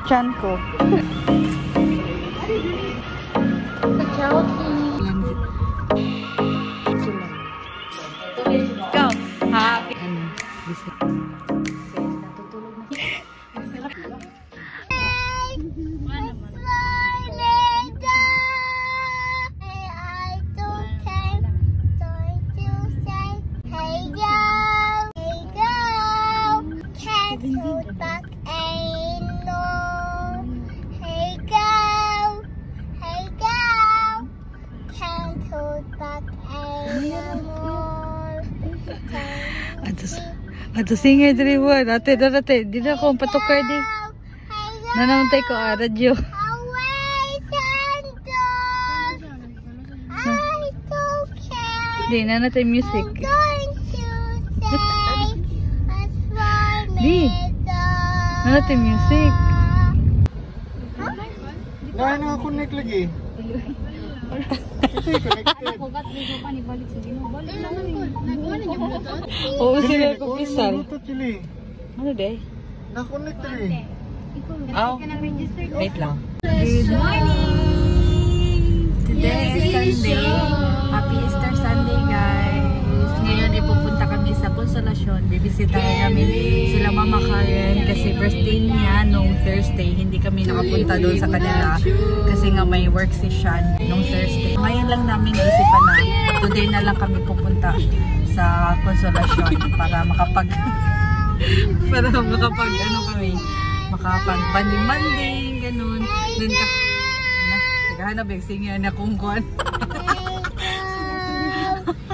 chan ko. Go. Happy. Ato singay diri mo. Dati. Di na akong patukar di. Nanamantay ko radyo. Di, nanatay music. Di. Nanatay music. Dahil naka-connect lagi. Kasi connected. Oo, sila ko pisal. Ano day? Naka-connect lagi. Oh, wait lang. Good morning! Today is Sunday. Happy Easter Sunday, guys. Ngayon ipupunta kami sa Consolacion. Bibisitahin namin sila Mama Karen kasi birthday niya nung Thursday. Hindi kami nakapunta doon sa kanila kasi nga may work si Sean nung Thursday. Ngayon lang namin naisipan na today na lang kami pupunta sa Consolacion para makapag banding-banding, ganun. Then naghahanap yung singer na kung kuwan.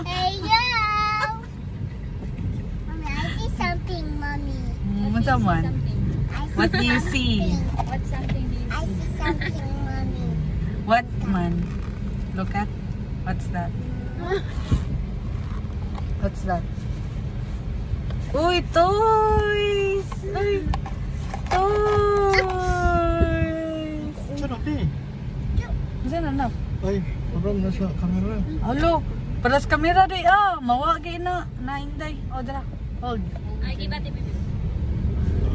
Hey yo! Mommy, I see something, Mommy. What's that one? What do you see? What something do you see? I see something, Mommy. What, man? Look at. What's that? What's that? Uy, toys! Ay, toys! Sarap eh. Saan anak? Ay, parang nasa camera. Halo, palas kamera di mawagi na nainday. O dra, hold. Ay, gibati bibi.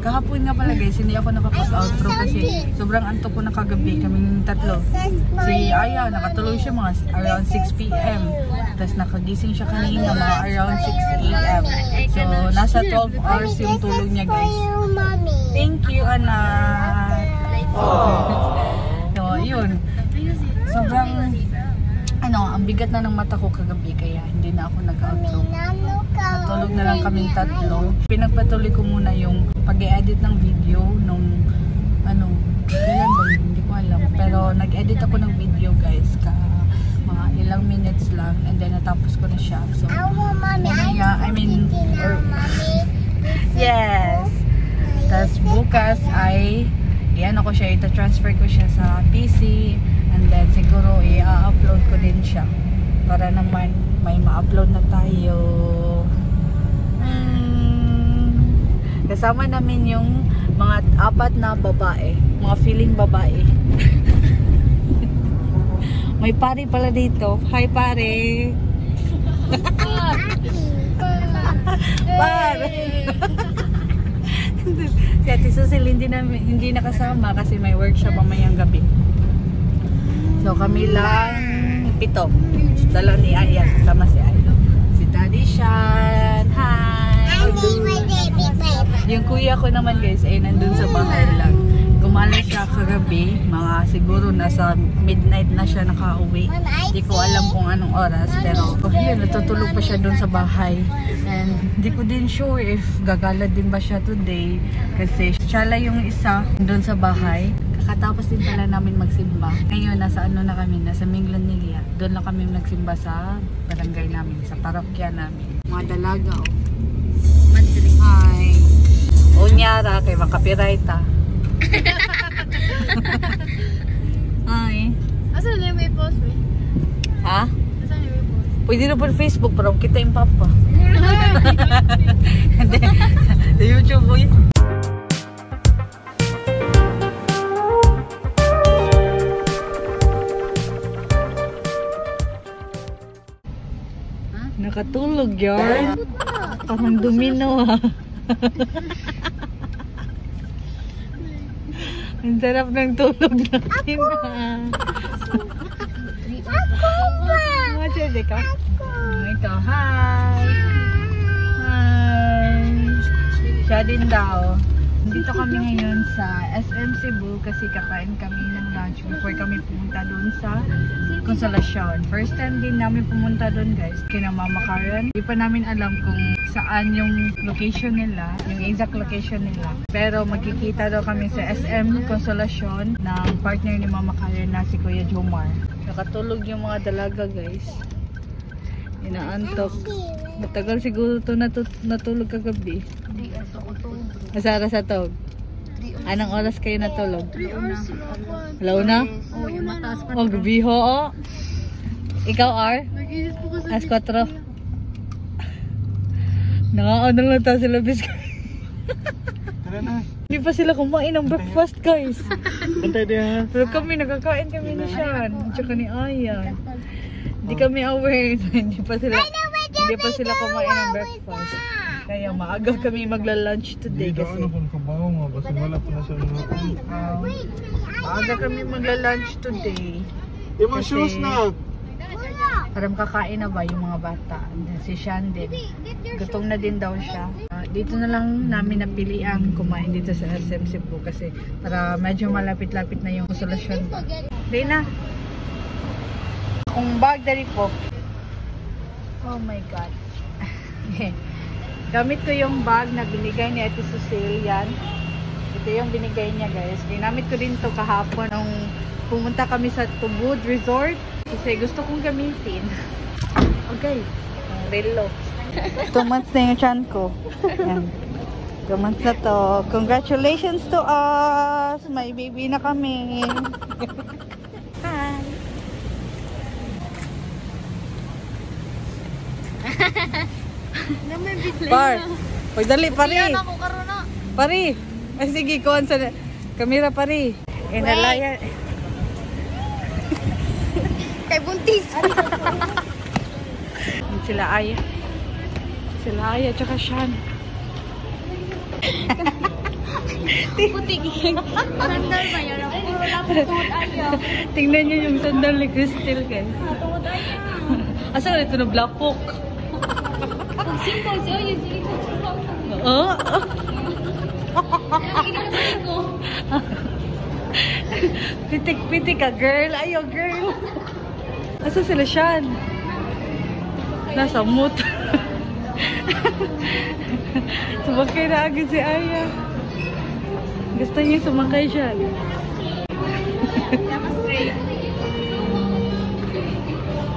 Kahapon nga pala guys, hindi ako nakapag-outro kasi sobrang antok ko na kagabi, kaming tatlo. Si Aya, nakatulog siya mga around 6 PM. Tapos nakagising siya kanina mga around 6 AM. So, nasa 12 hours yung tulog niya guys. Thank you, anak. So, yun. Sobrang, ang bigat na ng mata ko kagabi kaya hindi na ako nag-outro. Natulog na lang kaming tatlo. Pinagpatuloy ko muna yung pag-e-edit ng video nung, kailan ba yun? Hindi ko alam. Pero nag-edit ako ng video guys, mga ilang minutes lang and then natapos ko na siya. So, yes. Tapos bukas ay, ko siya, ita-transfer ko siya sa PC. And then siguro i-upload ko din siya para naman may ma-upload na tayo. Kasama namin yung mga 4 na babae, mga feeling babae. May pare pala dito. Hi pare. Pare. Si Ate Susil hindi nakasama kasi may workshop mamayang gabi. So kami lang 7. Dalawa ni Aya, kasama si Aya. Si Daddy Sean, hi! Yung kuya ko naman guys ay nandun sa bahay lang. Gumala siya kagabi, mga siguro nasa midnight na siya nakauwi. Hindi ko alam kung anong oras pero yun, natutulog pa siya dun sa bahay. And hindi ko din sure if gagala din ba siya today kasi siya lang yung isa dun sa bahay. Kakatapos din pala namin magsimba. Ngayon, nasa na kami, nasa Minglanilla. Doon lang kami nagsimba sa barangay namin, sa parokya namin. Mga dalaga, Hi! Unyara, kay mga copyright, Hi! Asan na yung may post, eh? Ha? Asan yung may post? Pwede na po Facebook, pero kita yung papa. Hindi, sa YouTube po yun. Nakatulog yarn. Parang domino Ang sarap ng tulog natin. Mga chede ka? Ito, hi! Hi! Siya din daw. Dito kami ngayon sa SM Cebu kasi kakain kami ng lunch before kami pumunta doon sa Consolacion. First time din namin pumunta doon guys, kina Mama Karen. Hindi pa namin alam kung saan yung location nila, yung exact location nila. Pero magkikita daw kami sa SM Consolacion ng partner ni Mama Karen na si Kuya Jomar. Nakatulog yung mga dalaga guys. Inaantok. Matagal siguro ito natulog kagabi. Masara sa tog. Anong oras kayo natulog? 3 hours sila. Alauna? Oo, yung mataas pa. Oh, gabi ho. Oh. Ikaw, R? Nag-iisip po kasi. As 4. Nangaano lang tayo sila biscuit. Tara na. Hindi pa sila kumain ng breakfast, guys. Bantay din ha. Pero kami, nagkakain kami ni Sean. Tsaka ni Aya. Hindi kami aware. Hindi pa sila kumain ng breakfast. Kaya maaga kami magla-lunch today Dito kasi ano kung kabaho nga. Basta wala pa na siya luto. maaga kami magla-lunch today. Yung mga shoes na. Para makakain na ba yung mga bata. And then si Sean din. Gutom na din daw siya. Dito na lang namin napilian kumain dito sa SM Cebu kasi para medyo malapit-lapit na yung Consolacion ba. Di na. Kung bag dari po. Oh my God. Gamit ko yung bag na binigay ni Ate Cecile. Yan. Ito yung binigay niya guys. Ginamit ko din to kahapon nung pumunta kami sa Tubod Resort. Kasi gusto kong gamitin. Okay. Relo. 2 months na yung chan ko. Yan. 2 months na to. Congratulations to us! May baby na kami. Hi! Par! Pagdali, pari! Pari! Ay sige, kuhan sa kamera, pari. Inalaya. Kay buntis. Sila Aya. Sila Aya, tsaka Sean. Putik. Sandal ba yun? Puro lang tungod ayaw. Tingnan niyo yung sandal ni Crystal, guys. Tungod ayaw. Asa ka dito na blapok? Pag simple siya, yung silikon siya. Oh? Pitik-pitik ka, girl. Ayaw, girl. Asa sila, Sean? Nasa mood. Sumakay na agad si Aya. Gusto niya sumakay siya.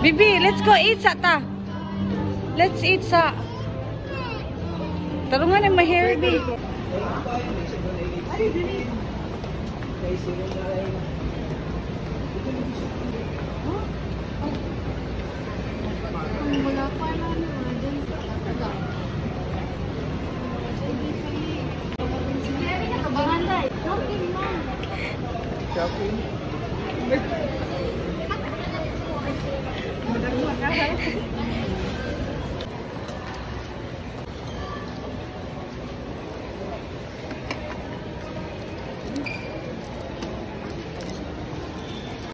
Bibi, let's go eat sa ta. Let's eat sa. Tarungan yung ma-hair, Bibi. Wala pa na naman. Nakabangan tayo. Okay, ma'am. Shopping.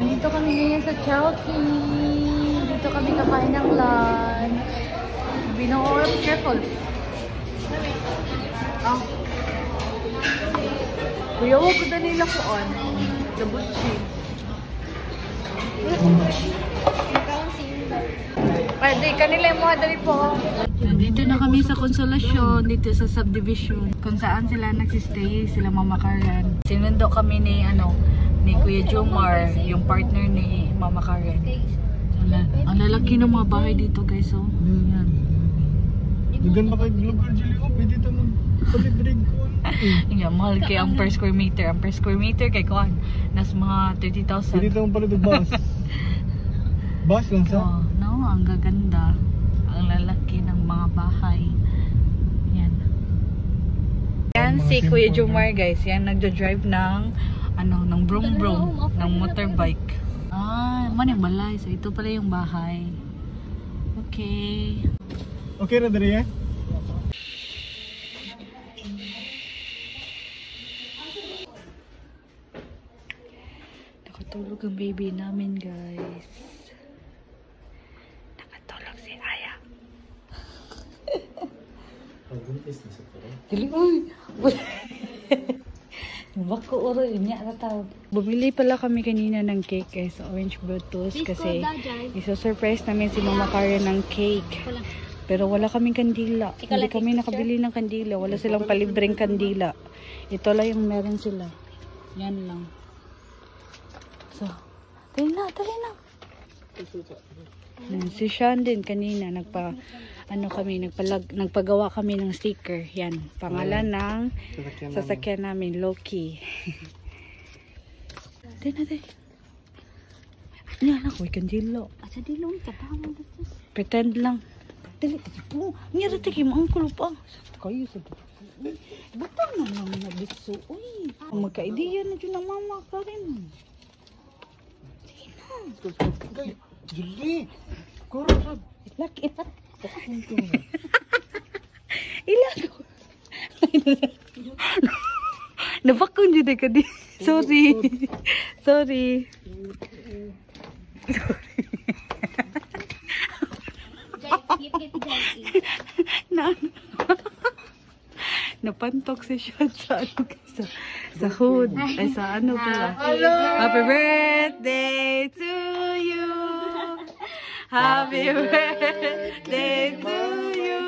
Dito kami ngayon sa Chowking. Dito kami kakain ng lunch. Binoo, careful. Ah. Kuya, huwag ko na nila kuon. Double cheese. Pwede, kanila yung mga dali po. Dito na kami sa Consolacion, dito sa subdivision. Kung saan sila nagsistay, sila Mama Karen. Sinundo kami ni, ni Kuya Jomar, yung partner ni Mama Karen. Ang lalaki ng mga bahay dito guys, oh. Yan. Dugan pa kay lugar Julie ko. Pwede ito mag-pabibrig ko. Nga, mahal kay ang per square meter. Ang per square meter kay Kuan, nas mga 30,000. Pwede ito pala ito bus. Bus lang sa? Oh, no, ang gaganda. Ang lalaki ng mga bahay. Yan. Yan si Kuya Jomar guys. Yan, nagdo-drive ng ng brum brum, ng motorbike. Ah, man yung balay. So ito pala yung bahay. Okay. Okay na dari eh? Nakatulog ang baby namin, guys. Nakatulog si Aya. Pag-buntis na sa taro. Dili, uy! Bako oro, niya tawag. Bumili pala kami kanina ng cake guys, sa Orange Brutus kasi isa-surprise namin si Mama Karen ng cake. Pero wala kaming kandila. Hindi kami nakabili ng kandila. Wala silang palibreng kandila. Ito lang yung meron sila. Yan lang. So, tali na. Si Sean din kanina nagpagawa kami ng sticker. Yan, pangalan ng sasakyan namin, Loki. Dali. Yan ako, kandilo. Asa dilong ka pa mo dito. Pretend lang. Dali, po. Ngira tiki mo ang kulupang. Kayo sa batang na naman na bitso. Uy, magka-ideya na dyan ng Mama Karen. Sige na. Julie! Kurang! Laki na. Ilago. Nabakon dyan ka di. Sorry. Napantok si Sean sa sa hood. Ay, sa ano pala. Happy birthday to you. Happy birthday to you.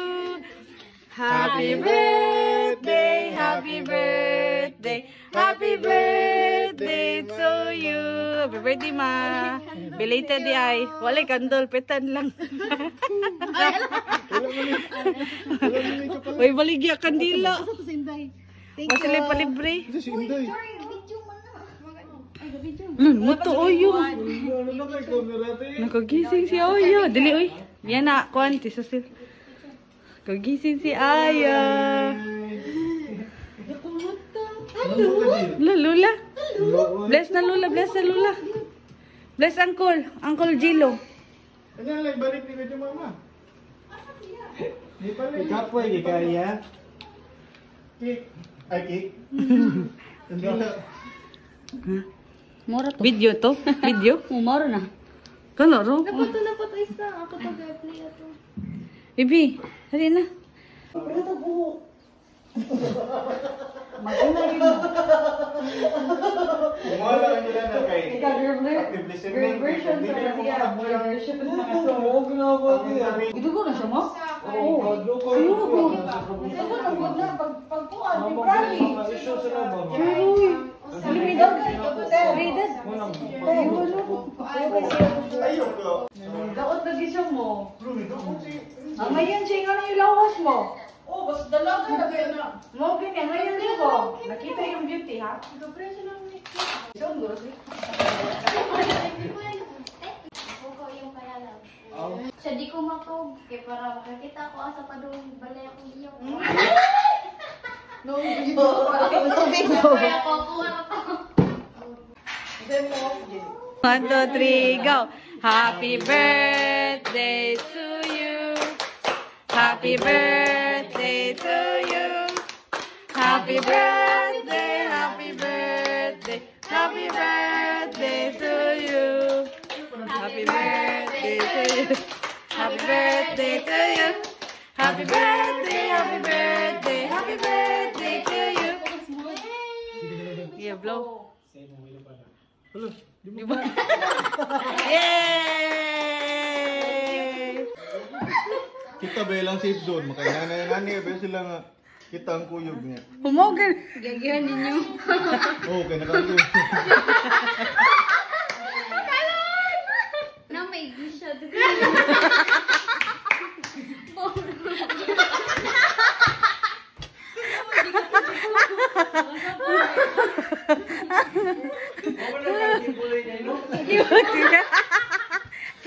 Happy birthday, happy birthday, happy birthday to you. Happy birthday, ma. Belated di ay. Wala kandol, petan lang. Uy, baligya kandila. Masili palibre. Ito si Inday. Muto oyo. Ano na kay camera tayo? Nakagising si Aya. Dili oy. Yan na, kuan ti Susil. Kagising si Aya. Lula. Bless na Lula. Bless Uncle Gilo. Ano lang, balik ni Medyo Mama? Di pala. Ikapoy, di kaya. Cake. Ay, cake. Kandila. Mora to. Video to? Video? Mora na. Kano ro? Napot isa. Ako to play ato. Bibi, hali na. Wala ka nila na kay. Active listening. Version Hindi na siya. version na ito. Oo, ginagawa ko yan. Idugo na siya mo? Oo. Ayoko. Pagpuan, library. Issue sila ba? Ayoko. Daot na gisang mo. Ang ngayon siya nga yung lawas mo. Oh, basta dalaga na kayo na. Mo, ganyan. Ngayon din ko. Nakita yung beauty, ha? Ito presyo lang. Ito, ang gulo. Siya di ko makog. Kaya para makakita ko asa pa doon balay akong iyo. No, Kaya ko kuha ko. 1, 2, 3, go! Happy birthday to you. Happy birthday to you. Happy birthday, happy birthday, happy birthday to you. Happy birthday to you. Happy birthday to you. Happy birthday, happy birthday, happy birthday to you. Yeah, blow. Hello. Diba? Yay! Kita ba lang safe zone? Makainanay-nanay ba sila nga kita ang kuyog niya. Humogan! Gagyan ninyo. Oo, kaya nakagod. Na may gusya doon.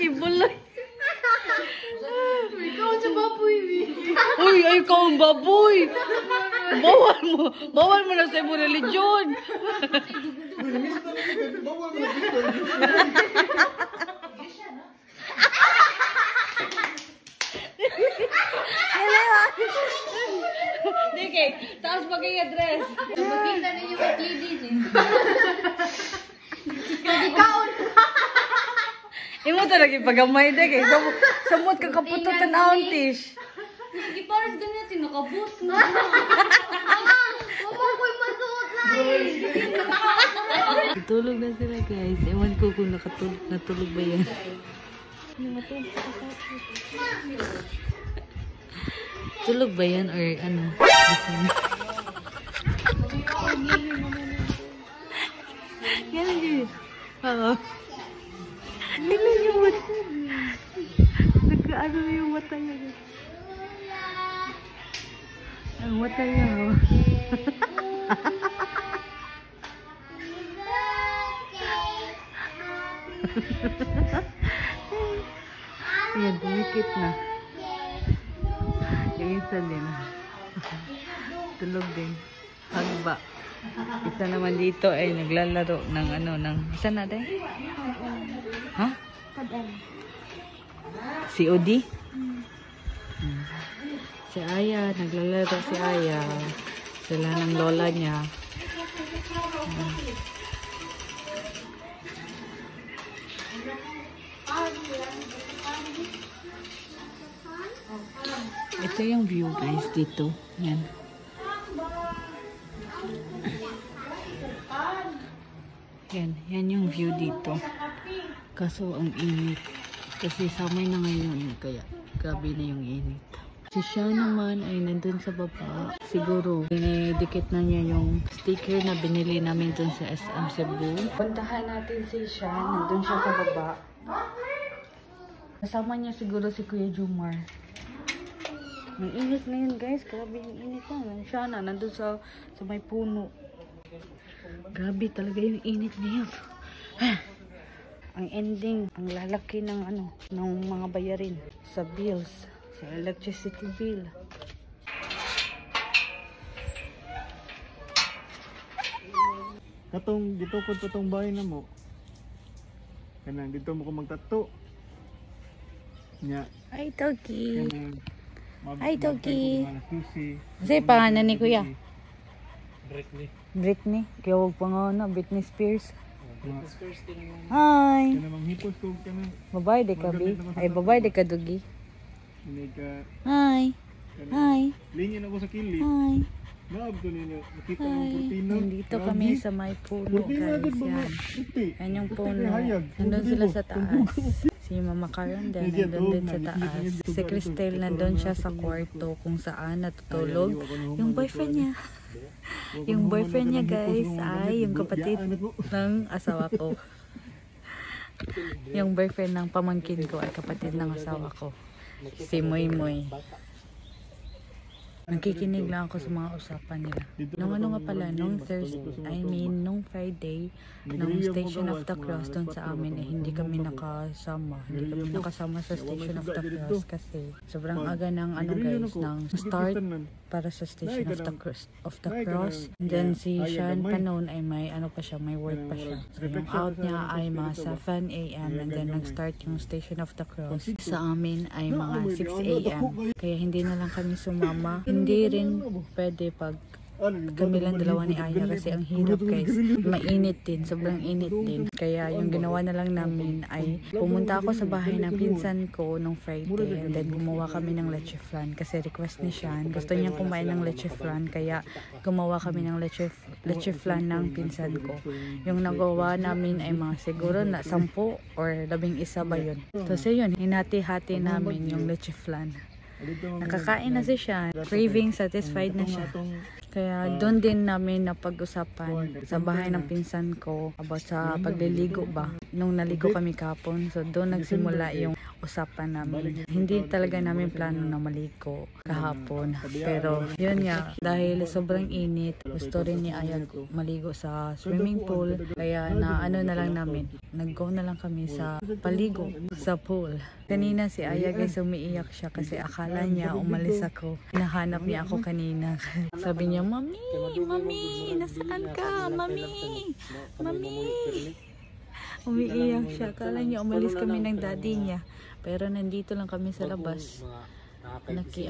Kibuloy. Ikaw sa baboy. Uy, ay ikaw ang baboy. Bawal mo na sa imo religion. Bawal mo gusto. Dike, taas maging address. Makita ninyo kay Lady Jean. Ikaw to lagi pagamay de kay samot ka kapututan auntish. Sige, pares ganyan, nakabus na. Mama, ko'y masuot na eh. Tulog na sila guys. Ewan ko kung natulog ba yan. Tulog ba yan or ano? Yan yun. Oo. Tingnan yung mata. Nagkaano na yung mata niya. Ang mata niya. Oh. Ayan, dumikit na. Yung isa din. Tulog din. Hagba. Isa naman dito ay naglalaro ng ano, ng... Isa na din? Ha? Si Odi? Si Aya, naglalaro si Aya. Sila ng lola niya. Ito yung view guys dito. Yan. Yan yung view dito. Kaso ang init. Kasi summer na ngayon. Kaya grabe na yung init. Si Sean naman ay nandun sa baba. Siguro, dinidikit na niya yung sticker na binili namin dun sa SM Cebu. Puntahan natin si Sean. Nandun siya sa baba. Kasama niya siguro si Kuya Jumar. Ang init ngayon guys. Grabe yung init na. Siya na. Nandun sa may puno. Grabe talaga yung init ngayon. Ang ending, ang lalaki ng ano, ng mga bayarin sa bills. Sa electricity bill. Katong dito ko totong bahay na mo. Kanang dito mo ko magtato. Nya. Ay, Toki. Kanang Ay, Toki. Susi. Kasi pangalan ni Kuya. Britney. Britney. Kaya huwag pa nga na. Britney Spears. Hi. Kanang manghipos ko kanang Babae de ka, Bi. Ay, babae de ka, Dugi. ini ka Hi. Hi. lingin ako sa kilid. Hi. Naab to ninyo. Nakita Hi. ng kurtina. Nandito kami sa may puno, Kurtina guys. agad ba Yan. puti? Yan yung Puti puno. kay hayag. Nandun sila sa taas. Si Mama Karen din, nandun din sa taas. Si Cristel nandun siya sa kwarto kung saan natutulog. Yung boyfriend niya. Yung boyfriend niya guys ay yung kapatid ng asawa ko. Yung boyfriend ng pamangkin ko ay kapatid ng asawa ko. Si Moy Moy. Nakikinig lang ako sa mga usapan nila. Nung ano nga pala, nung Friday, nung Station of the Cross doon sa amin, eh, hindi kami nakasama. Hindi kami nakasama sa Station of the Cross kasi sobrang aga ng ano guys, ng start para sa Station of the Cross. And then si Sean pa noon ay may ano pa siya, may work pa siya. So yung out niya ay mga 7 AM and then nag-start yung Station of the Cross. Sa amin ay mga 6 AM. Kaya hindi na lang kami sumama. Hindi rin pwede pag kami lang dalawa ni Aya kasi ang hirap guys. Mainit din, sobrang init din. Kaya yung ginawa na lang namin ay pumunta ako sa bahay ng pinsan ko nung Friday and then gumawa kami ng leche flan kasi request ni Sean. Gusto niya kumain ng leche flan kaya gumawa kami ng leche flan ng pinsan ko. Yung nagawa namin ay mga siguro na 10 or 11 ba yun. So yun, hinati-hati namin yung leche flan. Nakakain na si Sean. Craving satisfied na siya. Kaya doon din namin napag-usapan sa bahay ng pinsan ko about sa pagliligo ba. Nung naligo kami kapon, so doon nagsimula yung usapan namin. Hindi talaga namin plano na maligo kahapon. Pero yun nga, dahil sobrang init, gusto rin ni Aya maligo sa swimming pool. Kaya na ano na lang namin, nag-go na lang kami sa paligo sa pool. Kanina si Aya guys, umiiyak siya kasi akala niya umalis ako. Hinahanap niya ako kanina. Sabi niya, Mami, Mami, nasaan ka? Mami, Mami. Umiiyak siya. Akala niya umalis kami ng daddy niya. Pero nandito lang kami sa labas.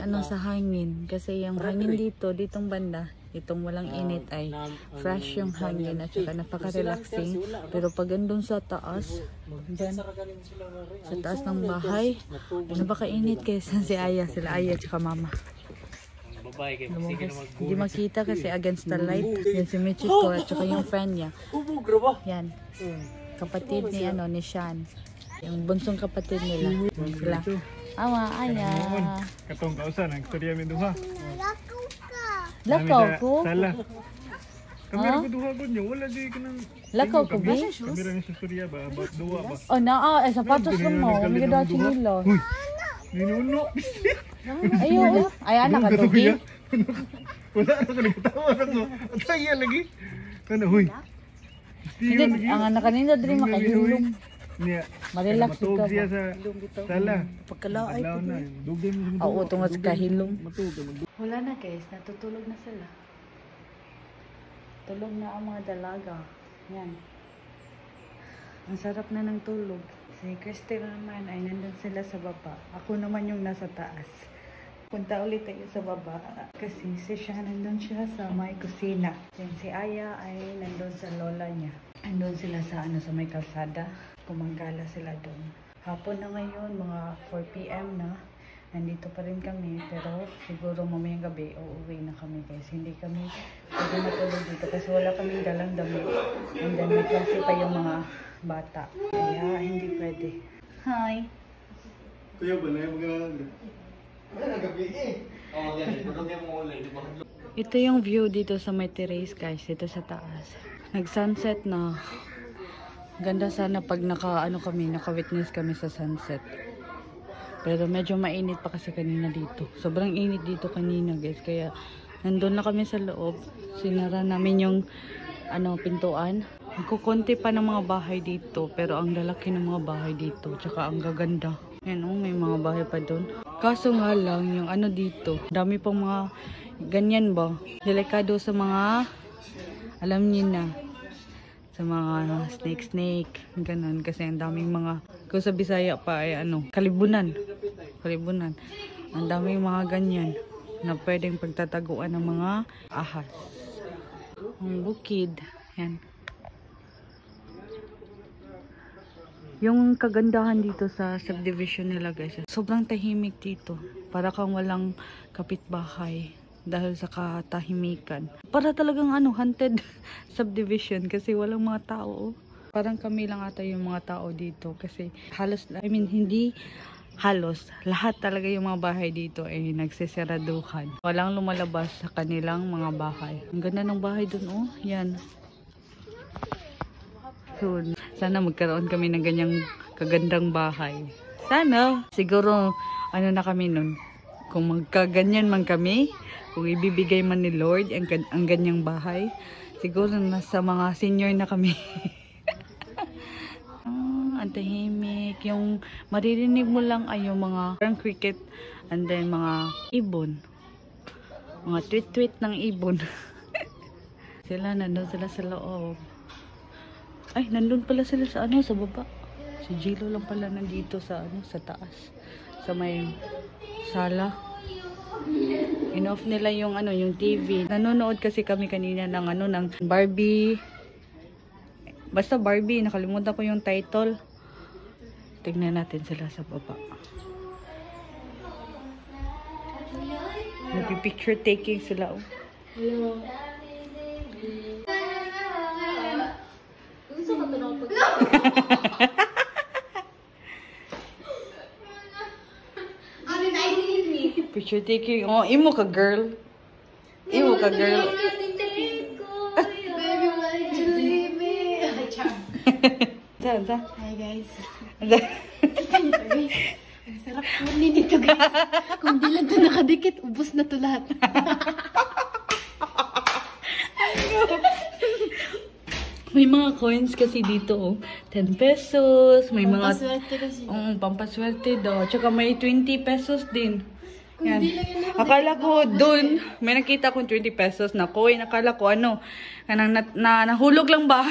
Ano sa hangin. Kasi yung hangin dito, ditong banda, itong walang init ay fresh yung hangin at saka napaka-relaxing. Pero pag andun sa taas, dyan, sa taas ng bahay, ay napaka-init kaysa si Aya, sila Aya at saka mama. Hindi makita kasi against the light. Yan si Michiko at saka yung friend niya. Yan. Kapatid ni ni Sean. Yung bunsong kapatid nila. Sila. Awa, Aya. Katong kausan, ang istorya mi duha. Lakaw ko? Sala. Kamera ko duha ko niyo, wala di ka nang... Lakaw ko, B? Kamera ni sa istorya ba? About duha ba? Oh, sapatos ko mo. May ganda chinilo. Uy! Ninuno! Ayun. Ay, anak ka, Togi. Wala na ka nagtawa na ko. At saya lagi. Ano, huy? Hindi, ang anak kanina din makahilong. Niya. Marelax Matug ka siya ba? sa sala. Pagkalaay Adlaw na. Dugay mo sa Oo, tungod sa kahilong. Matug. Wala na guys, natutulog na sila. Tulog na ang mga dalaga. Yan. Ang sarap na ng tulog. Si Christine naman ay nandun sila sa baba. Ako naman yung nasa taas. Punta ulit tayo sa baba. Kasi si Sean nandun siya sa may kusina. Yan, si Aya ay nandun sa lola niya. Nandun sila sa sa may kalsada. Kumanggala sila doon. Hapon na ngayon, mga 4 PM na. Nandito pa rin kami, pero siguro mamayang gabi uuwi na kami guys. Hindi kami pwede matulog dito kasi wala kaming dalang damit. And then may klase pa yung mga bata. Kaya hindi pwede. Hi! Kuya ba na yung mga... Ito yung view dito sa may terrace guys. Ito sa taas. Nag-sunset na. Ganda sana pag naka-witness kami sa sunset. Pero medyo mainit pa kasi kanina dito. Sobrang init dito kanina guys. Kaya nandun na kami sa loob. Sinara namin yung pintuan. Kukunti pa ng mga bahay dito. Pero ang lalaki ng mga bahay dito. Tsaka ang gaganda. Yan may mga bahay pa doon. Kaso nga lang yung dito. Dami pang mga ganyan ba. Delikado sa mga alam niyo na. Sa mga snake. Ganun. Kasi ang daming mga kung sa Bisaya pa ay kalibunan. Ang daming mga ganyan na pwedeng pagtataguan ng mga ahas. Ang bukid. Yan. Yung kagandahan dito sa subdivision nila guys. Sobrang tahimik dito. Para kang walang kapitbahay. Dahil sa katahimikan. Para talagang haunted subdivision. Kasi walang mga tao. Parang kami lang ata yung mga tao dito. Kasi halos, hindi halos. Lahat talaga yung mga bahay dito ay nagsiseraduhan. Walang lumalabas sa kanilang mga bahay. Ang ganda ng bahay dun Yan. So, sana magkaroon kami ng ganyang kagandang bahay. Sana. Siguro, na kami nun. Kung magkaganyan man kami, kung ibibigay man ni Lord ang ganyang bahay, siguro nasa mga senior na kami. Ang tahimik. Yung maririnig mo lang ay yung mga cricket and then mga ibon. Mga tweet-tweet ng ibon. Sila, nandun sila sa loob. Ay, nandun pala sila sa sa baba. Si Jilo lang pala nandito sa sa taas. Sa may sala. In-off nila yung yung TV. Nanonood kasi kami kanina ng ng Barbie. Basta Barbie, nakalimutan ko yung title. Tingnan natin sila sa baba. Nagpi-picture taking sila Picture taking. Imo ka girl. Imo ka girl. Hi guys. Ang sarap po nito guys. Kung di lang ito nakadikit, ubos na ito lahat. May mga coins kasi dito 10 pesos, may mga Pampaswerte kasi. Pampaswerte daw. Tsaka may 20 pesos din. Yan. Akala ko doon, may nakita akong 20 pesos na coin. Akala ko nahulog lang ba?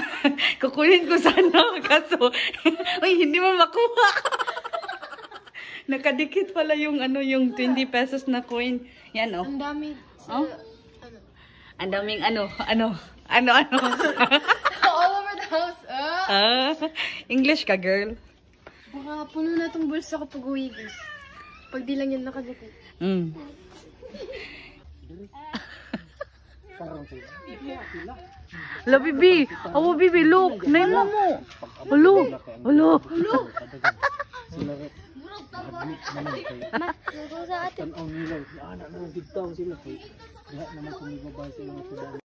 Kukunin ko sana. Kaso, uy, hindi mo makuha. Nakadikit pala yung yung 20 pesos na coin. Yan Ang dami. Ang daming ano. All over the house. English ka, girl. Baka puno na tong bulsa ko pag uwi, guys. Pag di lang yan nakadikit. Mm. Hala, bibi. Awa, bibi, look. Naima mo. Hello. Hello. Sa atin. Tanaw nila, anak na nagigtaw sila. Lahat naman kung ibabay sila.